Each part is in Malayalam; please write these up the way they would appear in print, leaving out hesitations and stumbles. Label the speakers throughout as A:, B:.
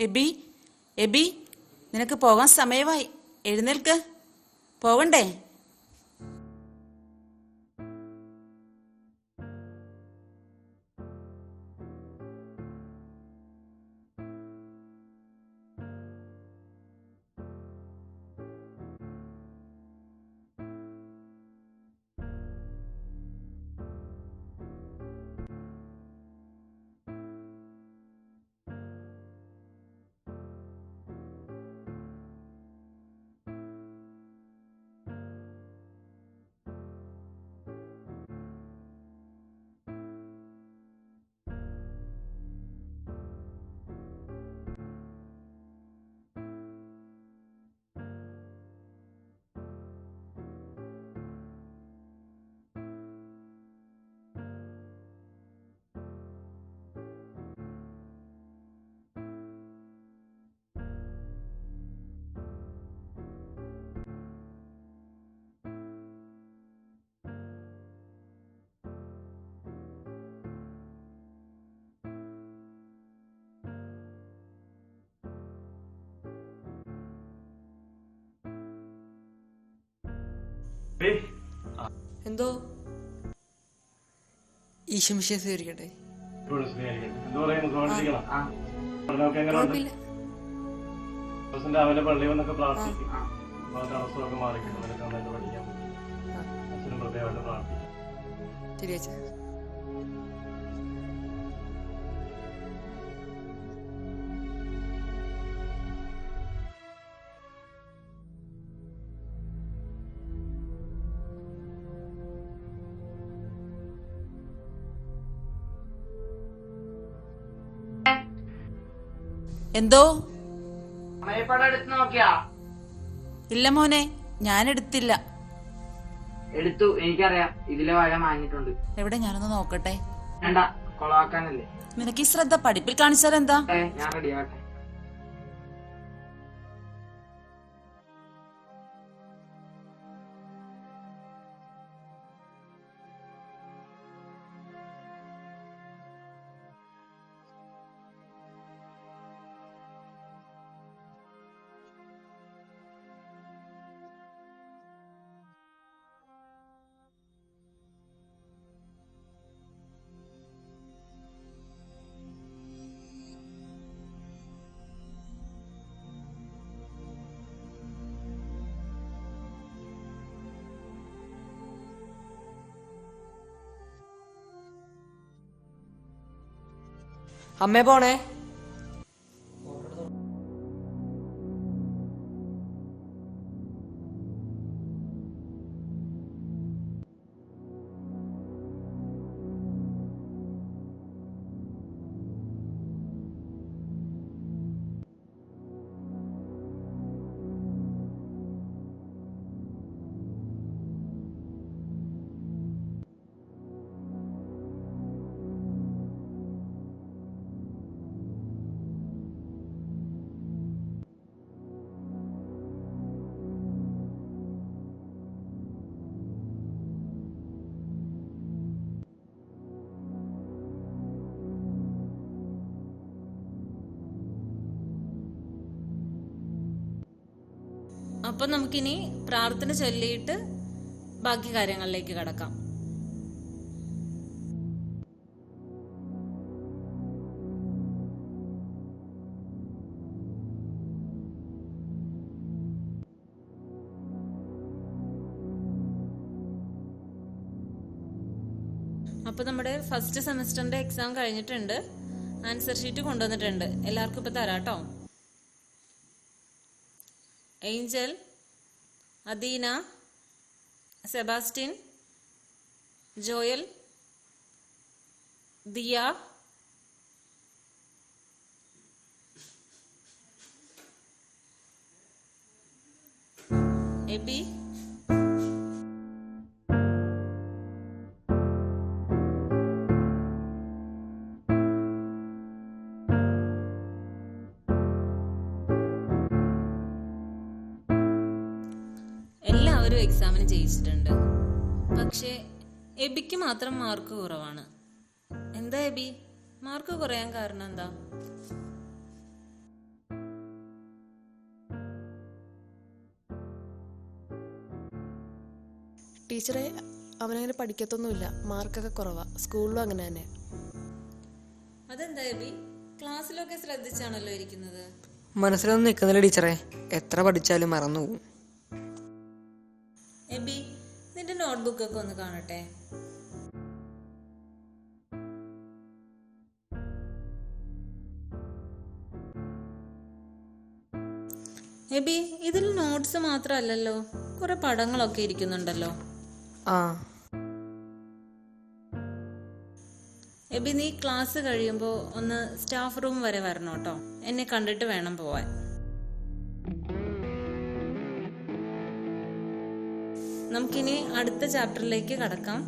A: എബി, എബി, നിനക്ക് പോകാൻ സമയമായി. എഴുന്നേൽക്ക്, പോകണ്ടേ?
B: എന്തോ ഈശോമിശിഹായെ സ്വീകരിക്കട്ടെ.
C: രാവിലെ പള്ളി വന്നൊക്കെ പ്രാർത്ഥിക്കും. തടസ്സമൊക്കെ മാറിക്കിട്ടും. നന്നായിട്ട് പഠിക്കാൻ പറ്റും. അച്ഛനും പ്രത്യേകമായിട്ട് പ്രാർത്ഥിക്കും.
B: ശരി അച്ഛാ.
A: എന്തോ?
D: നോക്കിയാ?
A: ഇല്ല മോനെ, ഞാൻ എടുത്തില്ല.
D: എടുത്തു, എനിക്കറിയാം. ഇതിലെ വഴ മാഞ്ഞിട്ടുണ്ട്.
A: എവിടെ, ഞാനൊന്ന് നോക്കട്ടെ.
D: വേണ്ട, കൊളവാക്കാനല്ലേ.
A: നിനക്ക് ഈ ശ്രദ്ധ പഠിപ്പിൽ കാണിച്ചാൽ എന്താ?
D: ഞാൻ റെഡിയാട്ടെ.
B: അമ്മേ പോണേ.
E: അപ്പൊ നമുക്കിനി പ്രാർത്ഥന ചൊല്ലിയിട്ട് ബാക്കി കാര്യങ്ങളിലേക്ക് കടക്കാം. അപ്പൊ നമ്മുടെ ഫസ്റ്റ് സെമസ്റ്ററിന്റെ എക്സാം കഴിഞ്ഞിട്ടുണ്ട്. ആൻസർ ഷീറ്റ് കൊണ്ടുവന്നിട്ടുണ്ട്. എല്ലാവർക്കും ഇപ്പൊ തരാട്ടോ. Angel, Adeena, Sebastian, Joel, Diya, Eby, എല്ലാവരും എക്സാമിന് ജയിച്ചിട്ടുണ്ട്. പക്ഷെ എബിക്ക് മാത്രം മാർക്ക് കുറവാണ്. എന്താ എബി, മാർക്ക് കുറയാൻ കാരണം എന്താ?
F: ടീച്ചറെ, അവനങ്ങനെ പഠിക്കത്തൊന്നുമില്ല, മാർക്കൊക്കെ കുറവാ, സ്കൂളിലും അങ്ങനെ തന്നെ.
E: അതെന്താ എബി? ക്ലാസ്സിലൊക്കെ ശ്രദ്ധിച്ചാണല്ലോ ഇരിക്കുന്നത്.
B: മനസ്സിലൊന്നും നിൽക്കുന്നില്ല ടീച്ചറെ, എത്ര പഠിച്ചാലും മറന്നു പോകും.
E: എബി, നിന്റെ നോട്ട്ബുക്കൊക്കെ ഒന്ന് കാണട്ടെ. എബി, ഇതിൽ നോട്ട്സ് മാത്രമല്ലല്ലോ, കുറെ പടങ്ങളൊക്കെ ഇരിക്കുന്നുണ്ടല്ലോ.
B: ആ
E: എബി, നീ ക്ലാസ് കഴിയുമ്പോൾ ഒന്ന് സ്റ്റാഫ് റൂം വരെ വരണം കേട്ടോ. എന്നെ കണ്ടിട്ട് വേണം പോവാൻ. നമുക്കിനി അടുത്ത ചാപ്റ്ററിലേക്ക് കടക്കാം.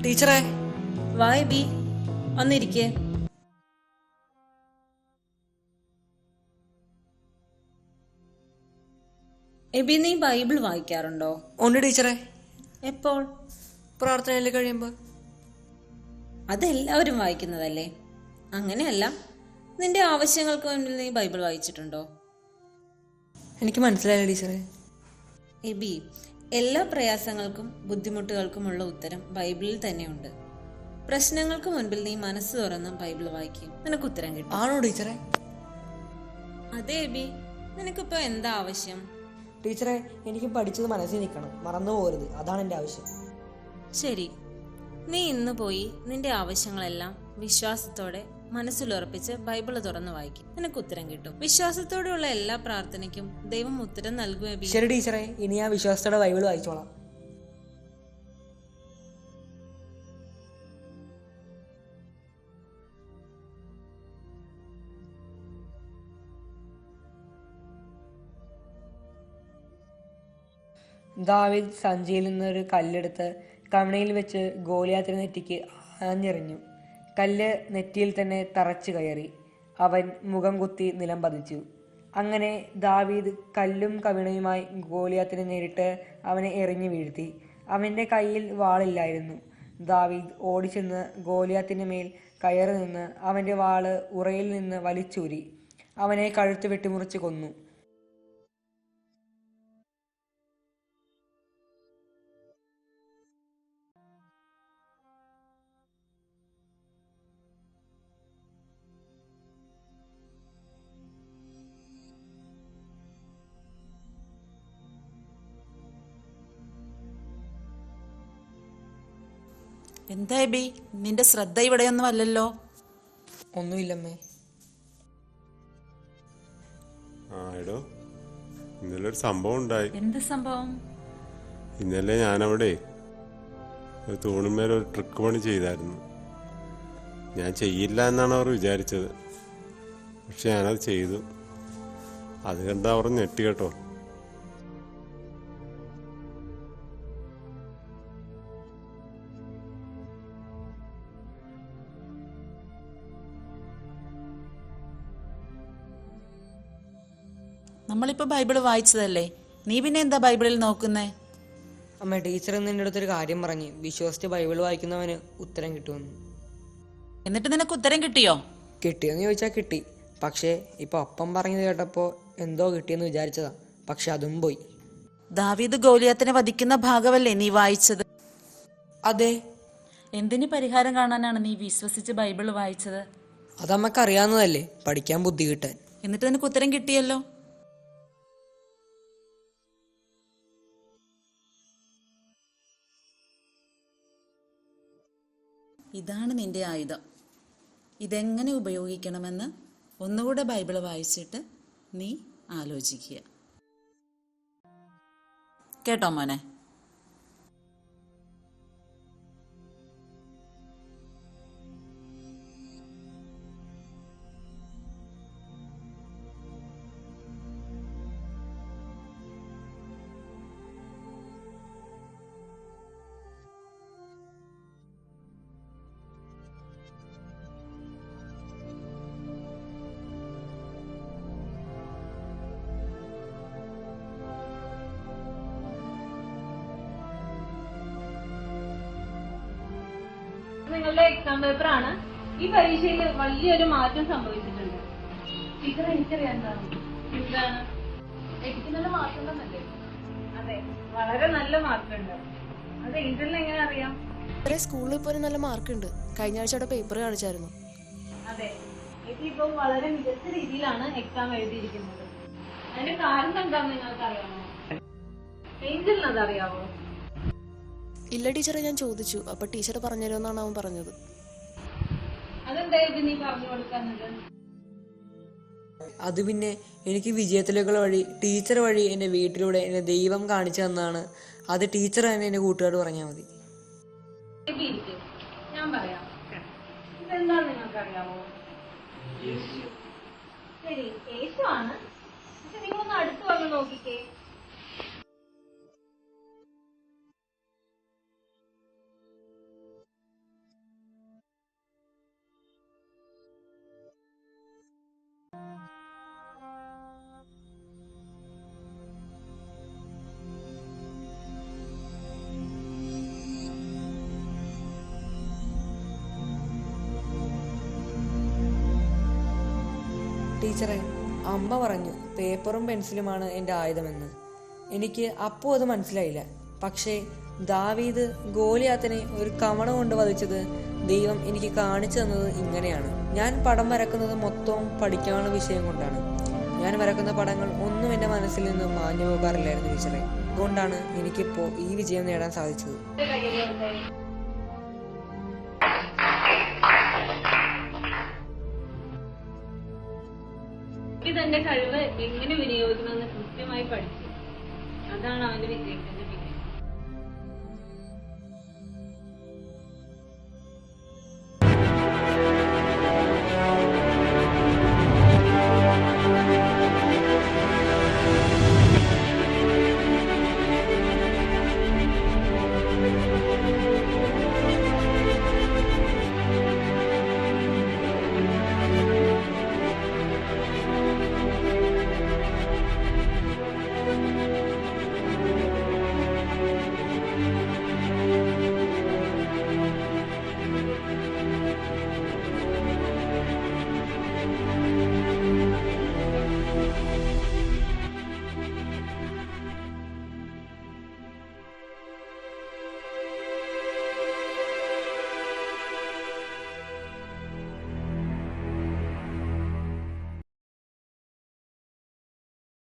B: ടീച്ചറെ,
E: വാ എബി, വന്നിരിക്കേ. എബി, നീ ബൈബിൾ വായിക്കാറുണ്ടോ?
B: ഉണ്ട് ടീച്ചറെ.
E: എപ്പോൾ?
B: പ്രാർത്ഥനയിൽ കഴിയുമ്പോൾ.
E: അതെല്ലാവരും വായിക്കുന്നതല്ലേ. അങ്ങനെയല്ല, നിന്റെ ആവശ്യങ്ങൾക്ക് മുന്നിൽ നീ ബൈബിൾ വായിച്ചിട്ടുണ്ടോ?
B: എനിക്ക് മനസ്സിലായില്ല ടീച്ചറെ.
E: എബി, എല്ലാ പ്രയാസങ്ങൾക്കും ബുദ്ധിമുട്ടുകൾക്കുമുള്ള ഉത്തരം ബൈബിളിൽ തന്നെയുണ്ട്. പ്രശ്നങ്ങൾക്ക് മുൻപിൽ നീ മനസ്സ് തുറന്ന് ബൈബിൾ വായിക്കും, നിനക്ക് ഉത്തരം കിട്ടും.
B: ആണോ ടീച്ചറെ?
E: അതെ എബി, നിനക്കിപ്പോ എന്താ ആവശ്യം?
B: ടീച്ചറെ, എനിക്ക് പഠിച്ചത് മനസ്സിൽ നിൽക്കണം, മറന്നു പോകരുത്, അതാണ് എൻ്റെ ആവശ്യം.
E: ശരി, നീ ഇന്ന് പോയി നിന്റെ ആവശ്യങ്ങളെല്ലാം വിശ്വാസത്തോടെ മനസ്സിലുറപ്പിച്ച് ബൈബിള് തുറന്ന് വായിക്കും, നിനക്ക് ഉത്തരം കിട്ടും. വിശ്വാസത്തോടെയുള്ള എല്ലാ പ്രാർത്ഥനയ്ക്കും ദൈവം ഉത്തരം നൽകും എബി.
B: ശരി ടീച്ചറെ, ഇനി ആ വിശ്വാസത്തോടെ ബൈബിൾ വായിച്ചോളാം. ദാവീദ് സഞ്ചിയിൽ നിന്നൊരു കല്ലെടുത്ത് കവണയിൽ വെച്ച് ഗോലിയാത്തിന്റെ നെറ്റിക്ക് ആഞ്ഞെറിഞ്ഞു. കല്ല് നെറ്റിയിൽ തന്നെ തറച്ചു കയറി. അവൻ മുഖം കുത്തി നിലം പതിച്ചു. അങ്ങനെ ദാവീദ് കല്ലും കവിണയുമായി ഗോലിയാത്തിനെ നേരിട്ട് അവനെ എറിഞ്ഞു വീഴ്ത്തി. അവൻ്റെ കയ്യിൽ വാളില്ലായിരുന്നു. ദാവീദ് ഓടിച്ചെന്ന് ഗോലിയാത്തിന് മേൽ കയറി നിന്ന് അവൻ്റെ വാള് ഉറയിൽ നിന്ന് വലിച്ചൂരി അവനെ കഴുത്ത് വെട്ടിമുറിച്ച് കൊന്നു.
A: എന്താ എബി, നിന്റെ ശ്രദ്ധ ഇവിടെയൊന്നും അല്ലല്ലോ.
B: ഒന്നുമില്ലമ്മേ.
G: എടോ, ഇന്നലെ ഒരു സംഭവം ഉണ്ടായി.
A: എന്ത് സംഭവം?
G: ഇന്നലെ ഞാനവിടെ ഒരു തൂണിന്മേൽ ഒരു ട്രിക്ക് പണി ചെയ്തായിരുന്നു. ഞാൻ ചെയ്യില്ല എന്നാണ് അവർ വിചാരിച്ചത്, പക്ഷെ ഞാനത് ചെയ്തു. അത് കണ്ട് അവർ ഞെട്ടി കേട്ടോ.
A: നമ്മളിപ്പോ ബൈബിള് വായിച്ചതല്ലേ, നീ പിന്നെ എന്താ ബൈബിളിൽ നോക്കുന്നേ?
B: അമ്മ, ടീച്ചർ ഇന്ന് എൻ്റെ അടുത്തൊരു കാര്യം പറഞ്ഞ് വിശ്വസിച്ച് ബൈബിൾ വായിക്കുന്നവന് ഉത്തരം കിട്ടുമെന്ന്.
A: എന്നിട്ട് നിനക്ക് ഉത്തരം കിട്ടിയോ?
B: കിട്ടിയെന്ന് ചോദിച്ചാൽ കിട്ടി. പക്ഷേ ഇപ്പൊ അപ്പം പറഞ്ഞത് കേട്ടപ്പോൾ എന്തോ കിട്ടിയെന്ന് വിചാരിച്ചതാ, പക്ഷെ അതും പോയി.
A: ദാവീദ് ഗോലിയാത്തിനെ വധിക്കുന്ന ഭാഗമല്ലേ നീ വായിച്ചത്?
B: അതെ.
A: എന്തിന് പരിഹാരം കാണാനാണ് നീ വിശ്വസിച്ച് ബൈബിള് വായിച്ചത്?
B: അതമ്മക്ക് അറിയാവുന്നതല്ലേ, പഠിക്കാൻ ബുദ്ധി കിട്ടാൻ.
A: എന്നിട്ട് നിനക്ക് ഉത്തരം കിട്ടിയല്ലോ. ഇതാണ് നിന്റെ ആയുധം. ഇതെങ്ങനെ ഉപയോഗിക്കണമെന്ന് ഒന്നുകൂടെ ബൈബിള് വായിച്ചിട്ട് നീ ആലോചിക്കുക. കേട്ടോ മോനെ?
E: എക്സാം പേപ്പറാണ്. ഈ പരീക്ഷയിൽ വലിയൊരു മാറ്റം സംഭവിച്ചിട്ടുണ്ട്. ടീച്ചർ എനിക്കറിയാം എന്താണ്. എനിക്ക് നല്ല മാർക്കുണ്ടെന്നല്ലേ? അതെ, വളരെ നല്ല മാർക്കുണ്ട്. അത് ഏഞ്ചലിന് എങ്ങനെ അറിയാം?
F: ഇത്രേ സ്കൂളിൽ പോലും നല്ല മാർക്കുണ്ട്. കഴിഞ്ഞ ആഴ്ച അവിടെ പേപ്പർ കാണിച്ചായിരുന്നു.
E: അതെ, ഇതിപ്പോ വളരെ മികച്ച രീതിയിലാണ് എക്സാം എഴുതിയിരിക്കുന്നത്. അതിന്റെ കാരണം എന്താണെന്ന് നിങ്ങൾക്ക് അറിയാമോ? ഏഞ്ചലിന് അതറിയാവോ?
F: ഇല്ല ടീച്ചറെ, ഞാൻ ചോദിച്ചു. അപ്പൊ ടീച്ചർ പറഞ്ഞുതരുമെന്നാണ് അവൻ പറഞ്ഞത്.
E: അതെന്തായാലും നീ പറഞ്ഞു കൊടുക്കുന്നത്?
B: അത് പിന്നെ എനിക്ക് വിജയത്തിലേക്കുള്ള വഴി ടീച്ചർ വഴി എൻ്റെ വീട്ടിലൂടെ എന്നെ ദൈവം കാണിച്ചു തന്നാണ്. അത് ടീച്ചർ തന്നെ എൻ്റെ കൂട്ടുകാരോട് പറഞ്ഞാൽ മതി.
E: ഞാൻ പറയാം. ഇതെന്താന്ന് നിങ്ങൾക്ക് അറിയാമോ? ശരി, യേശു ആണ്. പക്ഷെ നിങ്ങളൊന്ന് അടുത്ത് വന്ന് നോക്കിക്കേ.
B: ടീച്ചറെ, അമ്മ പറഞ്ഞു പേപ്പറും പെൻസിലുമാണ് എൻ്റെ ആയുധമെന്ന്. എനിക്ക് അപ്പോൾ അത് മനസ്സിലായില്ല. പക്ഷേ ദാവീദ് ഗോലിയാത്തിനെ ഒരു കവണ കൊണ്ട് വധിച്ചത് ദൈവം എനിക്ക് കാണിച്ചു തന്നത് ഇങ്ങനെയാണ്. ഞാൻ പടം വരക്കുന്നത് മൊത്തവും പഠിക്കാനുള്ള വിഷയം കൊണ്ടാണ്. ഞാൻ വരക്കുന്ന പടങ്ങൾ ഒന്നും എൻ്റെ മനസ്സിൽ നിന്ന് മാഞ്ഞു പോകാറില്ലായിരുന്നു ടീച്ചറെ. അതുകൊണ്ടാണ് എനിക്കിപ്പോൾ ഈ വിജയം നേടാൻ സാധിച്ചത്.
E: തന്റെ കഴിവ് എങ്ങനെ വിനിയോഗിക്കണമെന്ന് കൃത്യമായി പഠിച്ചു. അതാണ് അവന്റെ വിജയത്തിന്റെ